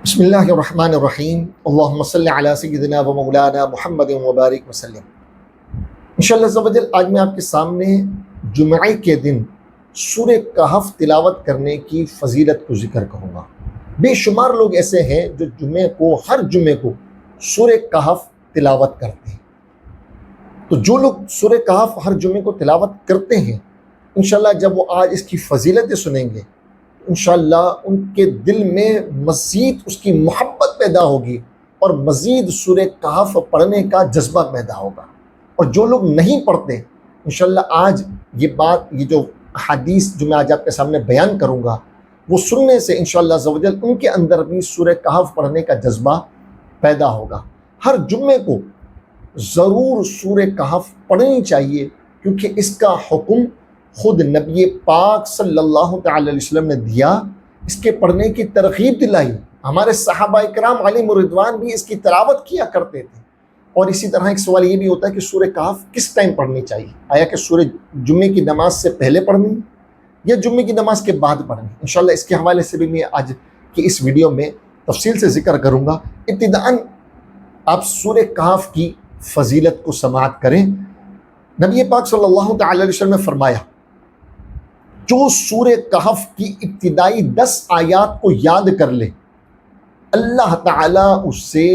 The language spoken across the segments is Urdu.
بسم اللہ الرحمن الرحیم اللہم صلی علی سیدنا و مولانا محمد مبارک وسلم۔ انشاءاللہ عز و جل آج میں آپ کے سامنے جمعے کے دن سورہ کہف تلاوت کرنے کی فضیلت کو ذکر کروں گا۔ بے شمار لوگ ایسے ہیں جو ہر جمعے کو سورہ کہف تلاوت کرتے ہیں۔ تو جو لوگ سورہ کہف ہر جمعے کو تلاوت کرتے ہیں، انشاءاللہ جب وہ آج اس کی فضیلتیں سنیں گے انشاءاللہ ان کے دل میں مزید اس کی محبت پیدا ہوگی اور مزید سورہ کہف پڑھنے کا جذبہ پیدا ہوگا۔ اور جو لوگ نہیں پڑھتے انشاءاللہ آج یہ جو حدیث جو میں آج آپ کے سامنے بیان کروں گا وہ سننے سے انشاءاللہ عز و جل ان کے اندر بھی سورہ کہف پڑھنے کا جذبہ پیدا ہوگا۔ ہر جمعے کو ضرور سورہ کہف پڑھنی چاہیے، کیونکہ اس کا حکم خود نبی پاک صلی اللہ تعالی علیہ وسلم نے دیا، اس کے پڑھنے کی ترغیب دلائی۔ ہمارے صحابہ کرام علیہم الرضوان بھی اس کی تلاوت کیا کرتے تھے۔ اور اسی طرح ایک سوال یہ بھی ہوتا ہے کہ سورہ کہف کس ٹائم پڑھنی چاہیے؟ آیا کہ سورہ جمعے کی نماز سے پہلے پڑھنی یا جمعے کی نماز کے بعد پڑھنی؟ انشاءاللہ اس کے حوالے سے بھی میں آج کی اس ویڈیو میں تفصیل سے ذکر کروں گا۔ ابتداً آپ سورہ کہف کی فضیلت کو سماعت کریں۔ نبی پاک صلی اللہ تعالی علیہ وسلم نے فرمایا، جو سورہ کہف کی ابتدائی 10 آیات کو یاد کر لے اللہ تعالیٰ اسے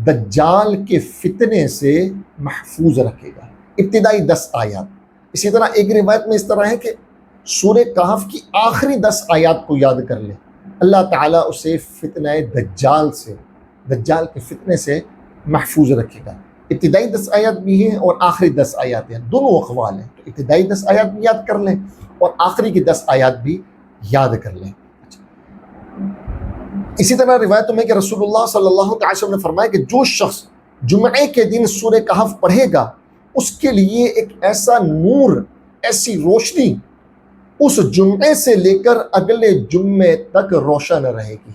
دجال کے فتنے سے محفوظ رکھے گا۔ ابتدائی 10 آیات۔ اسی طرح ایک روایت میں اس طرح ہے کہ سورہ کہف کی آخری 10 آیات کو یاد کر لے اللہ تعالیٰ اسے فتنہ دجال کے فتنے سے محفوظ رکھے گا۔ ابتدائی 10 آیات بھی ہیں اور آخری 10 آیات ہیں، دونوں اقوال ہیں۔ تو ابتدائی 10 آیات بھی یاد کر لیں اور آخری کی 10 آیات بھی یاد کر لیں۔ اسی طرح روایتوں میں کہ رسول اللہ صلی اللہ علیہ وسلم نے فرمایا کہ جو شخص جمعے کے دن سورہ کہف پڑھے گا اس کے لیے ایک ایسا نور، ایسی روشنی اس جمعے سے لے کر اگلے جمعے تک روشن رہے گی۔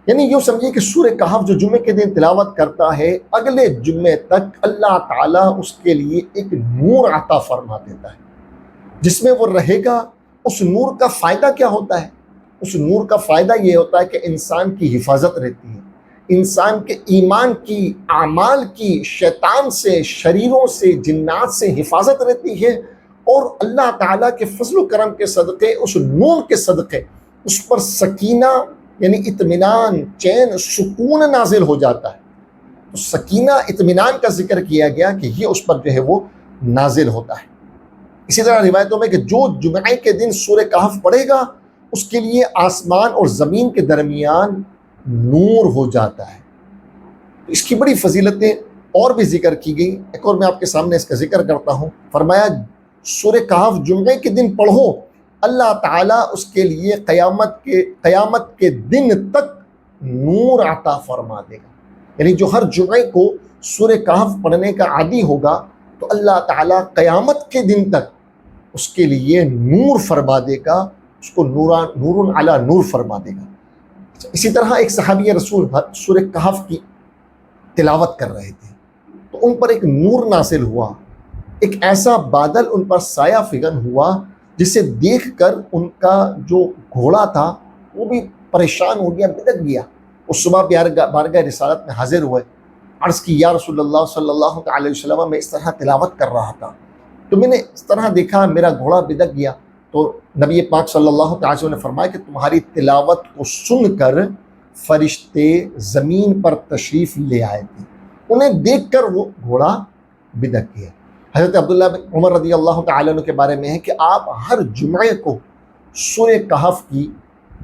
یعنی یوں سمجھیے کہ سورہ کہف جو جمعے کے دن تلاوت کرتا ہے اگلے جمعے تک اللہ تعالیٰ اس کے لیے ایک نور عطا فرما دیتا ہے جس میں وہ رہے گا۔ اس نور کا فائدہ کیا ہوتا ہے؟ اس نور کا فائدہ یہ ہوتا ہے کہ انسان کی حفاظت رہتی ہے، انسان کے ایمان کی، اعمال کی، شیطان سے، شریروں سے، جنات سے حفاظت رہتی ہے، اور اللہ تعالیٰ کے فضل و کرم کے صدقے، اس نور کے صدقے اس پر سکینہ یعنی اطمینان، چین، سکون نازل ہو جاتا ہے۔ تو سکینہ، اطمینان کا ذکر کیا گیا کہ یہ اس پر جو ہے وہ نازل ہوتا ہے۔ اسی طرح روایتوں میں کہ جو جمعے کے دن سورہ کہف پڑھے گا اس کے لیے آسمان اور زمین کے درمیان نور ہو جاتا ہے۔ اس کی بڑی فضیلتیں اور بھی ذکر کی گئی، ایک اور میں آپ کے سامنے اس کا ذکر کرتا ہوں۔ فرمایا سورہ کہف جمعے کے دن پڑھو، اللہ تعالیٰ اس کے لیے قیامت کے دن تک نور عطا فرما دے گا۔ یعنی جو ہر جمعے کو سورہ کہف پڑھنے کا عادی ہوگا تو اللہ تعالیٰ قیامت کے دن تک اس کے لیے نور فرما دے گا، اس کو نور علی نور فرما دے گا۔ اسی طرح ایک صحابی رسول سورہ کہف کی تلاوت کر رہے تھے تو ان پر ایک نور نازل ہوا، ایک ایسا بادل ان پر سایہ فگن ہوا جسے دیکھ کر ان کا جو گھوڑا تھا وہ بھی پریشان ہو گیا، بدک گیا۔ وہ صبح بارگاہ رسالت میں حاضر ہوئے، عرض کی یا رسول اللہ صلی اللہ علیہ وسلم، میں اس طرح تلاوت کر رہا تھا تو میں نے اس طرح دیکھا میرا گھوڑا بدک گیا۔ تو نبی پاک صلی اللہ علیہ وسلم نے فرمایا کہ تمہاری تلاوت کو سن کر فرشتے زمین پر تشریف لے آئے تھے، انہیں دیکھ کر وہ گھوڑا بدک گیا۔ حضرت عبداللہ بن عمر رضی اللہ تعالیٰ عنہ کے بارے میں ہے کہ آپ ہر جمعے کو سورہ کہف کی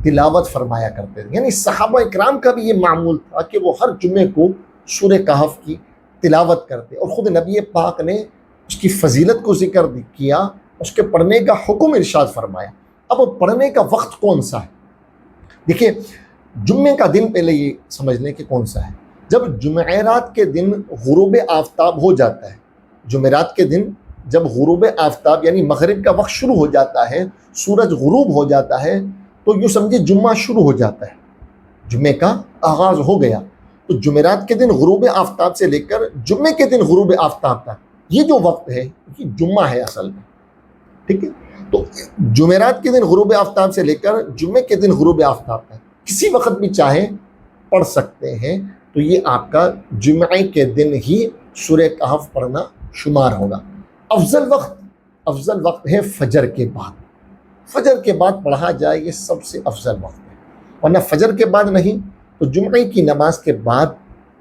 تلاوت فرمایا کرتے تھے۔ یعنی صحابہ اکرام کا بھی یہ معمول تھا کہ وہ ہر جمعے کو سورہ کہف کی تلاوت کرتے، اور خود نبی پاک نے اس کی فضیلت کو ذکر کیا، اس کے پڑھنے کا حکم ارشاد فرمایا۔ اب پڑھنے کا وقت کون سا ہے؟ دیکھیے جمعے کا دن پہلے یہ سمجھ لیں کہ کون سا ہے۔ جب جمعرات کے دن غروب آفتاب ہو جاتا ہے، جمعرات کے دن جب غروب آفتاب یعنی مغرب کا وقت شروع ہو جاتا ہے، سورج غروب ہو جاتا ہے، تو یوں سمجھے جمعہ شروع ہو جاتا ہے، جمعے کا آغاز ہو گیا۔ تو جمعرات کے دن غروب آفتاب سے لے کر جمعے کے دن غروب آفتاب تک یہ جو وقت ہے یہ جمعہ ہے اصل میں، ٹھیک ہے؟ تو جمعرات کے دن غروب آفتاب سے لے کر جمعے کے دن غروب آفتاب تک کسی وقت بھی چاہے پڑھ سکتے ہیں تو یہ آپ کا جمعے کے دن ہی سورہ کہف پڑھنا شمار ہوگا۔ افضل وقت ہے فجر کے بعد، فجر کے بعد پڑھا جائے، یہ سب سے افضل وقت ہے، ورنہ فجر کے بعد نہیں تو جمعے کی نماز کے بعد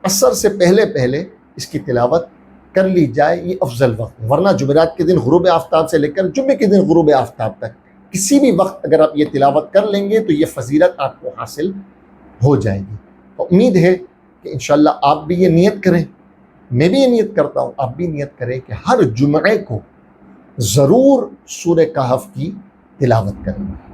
عصر سے پہلے اس کی تلاوت کر لی جائے، یہ افضل وقت ہے۔ ورنہ جمعرات کے دن غروب آفتاب سے لے کر جمعے کے دن غروب آفتاب تک کسی بھی وقت اگر آپ یہ تلاوت کر لیں گے تو یہ فضیلت آپ کو حاصل ہو جائے گی۔ تو امید ہے کہ انشاءاللہ آپ بھی یہ نیت کریں، میں بھی یہ نیت کرتا ہوں، آپ بھی نیت کریں کہ ہر جمعے کو ضرور سورہ کہف کی تلاوت کریں۔